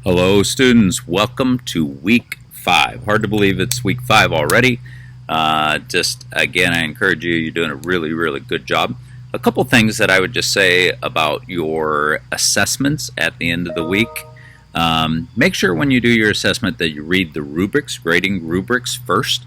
Hello students, welcome to week 5. Hard to believe it's week 5 already. Just again, I encourage you, you're doing a really good job. A couple things that I would just say about your assessments at the end of the week. Make sure when you do your assessment that you read the rubrics, grading rubrics first,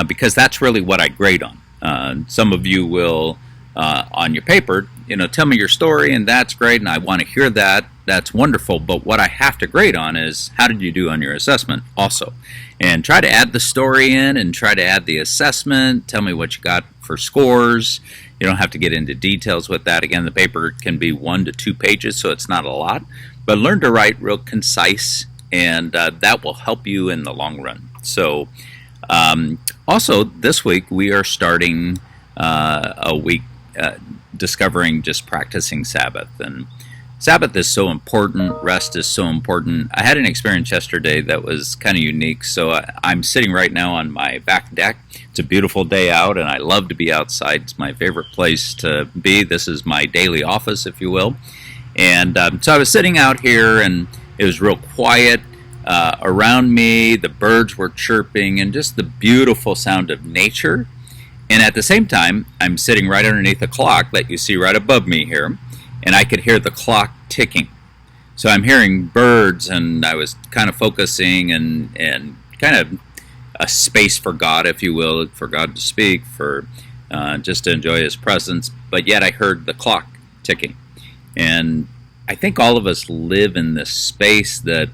because that's really what I grade on. Some of you will, on your paper, tell me your story, and that's great, and I want to hear that. That's wonderful, but what I have to grade on is how did you do on your assessment also. And try to add the story in and try to add the assessment. Tell me what you got for scores. You don't have to get into details with that. Again, the paper can be 1 to 2 pages, so it's not a lot. But learn to write real concise, and that will help you in the long run. So also this week we are starting a week discovering just practicing Sabbath. And Sabbath is so important, rest is so important. I had an experience yesterday that was kind of unique. So I'm sitting right now on my back deck. It's a beautiful day out, and I love to be outside. It's my favorite place to be. This is my daily office, if you will. And so I was sitting out here, and it was real quiet around me. The birds were chirping, and just the beautiful sound of nature. And at the same time, I'm sitting right underneath a clock that you see right above me here. And I could hear the clock ticking. So I'm hearing birds, and I was kind of focusing and kind of a space for God, if you will, for God to speak, for just to enjoy His presence. But yet I heard the clock ticking. And I think all of us live in this space that,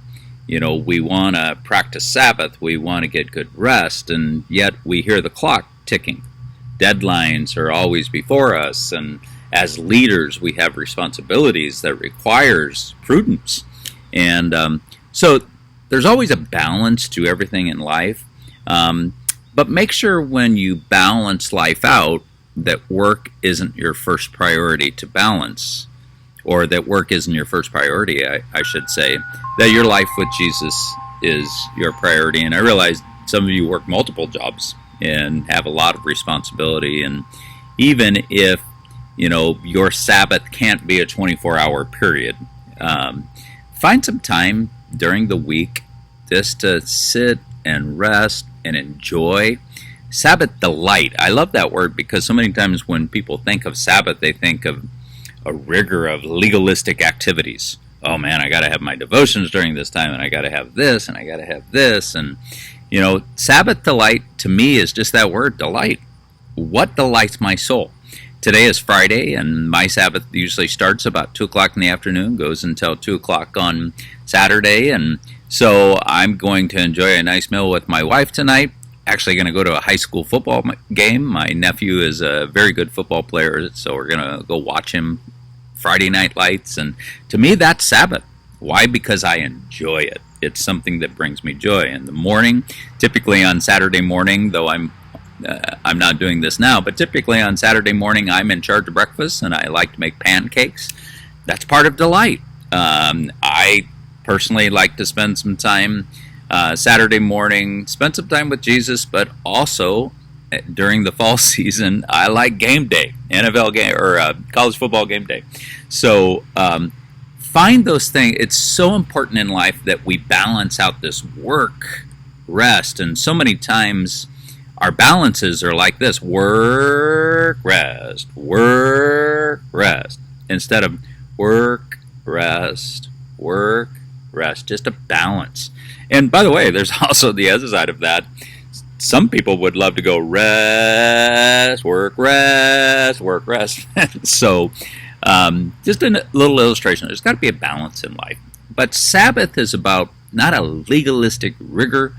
we want to practice Sabbath, we want to get good rest, and yet we hear the clock ticking. Deadlines are always before us, and as leaders, we have responsibilities that requires prudence. And so there's always a balance to everything in life. But make sure when you balance life out that work isn't your first priority to balance, or that work isn't your first priority, I should say, that your life with Jesus is your priority. And I realize some of you work multiple jobs and have a lot of responsibility. And even if your Sabbath can't be a 24-hour period, find some time during the week just to sit and rest and enjoy. Sabbath delight. I love that word because so many times when people think of Sabbath, they think of a rigor of legalistic activities. Oh man, I got to have my devotions during this time, and I got to have this, and I got to have this. And, Sabbath delight to me is just that word, delight. What delights my soul? Today is Friday, and my Sabbath usually starts about 2 o'clock in the afternoon, goes until 2 o'clock on Saturday, and so I'm going to enjoy a nice meal with my wife tonight. Actually going to go to a high school football game. My nephew is a very good football player, so we're going to go watch him Friday night lights, and to me that's Sabbath. Why? Because I enjoy it. It's something that brings me joy. In the morning, typically on Saturday morning, though I'm not doing this now, but typically on Saturday morning I'm in charge of breakfast, and I like to make pancakes. That's part of delight. I personally like to spend some time Saturday morning, spend some time with Jesus, but also during the fall season, I like game day, NFL game or college football game day. So find those things. It's so important in life that we balance out this work, rest, and so many times our balances are like this: work, rest, instead of work, rest, just a balance. And by the way, there's also the other side of that. Some people would love to go rest, work, rest. So just a little illustration. There's got to be a balance in life. But Sabbath is about not a legalistic rigor,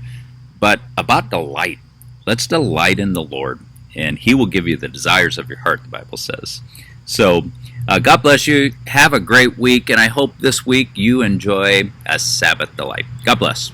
but about delight. Let's delight in the Lord, and He will give you the desires of your heart, the Bible says. So God bless you. Have a great week, and I hope this week you enjoy a Sabbath delight. God bless.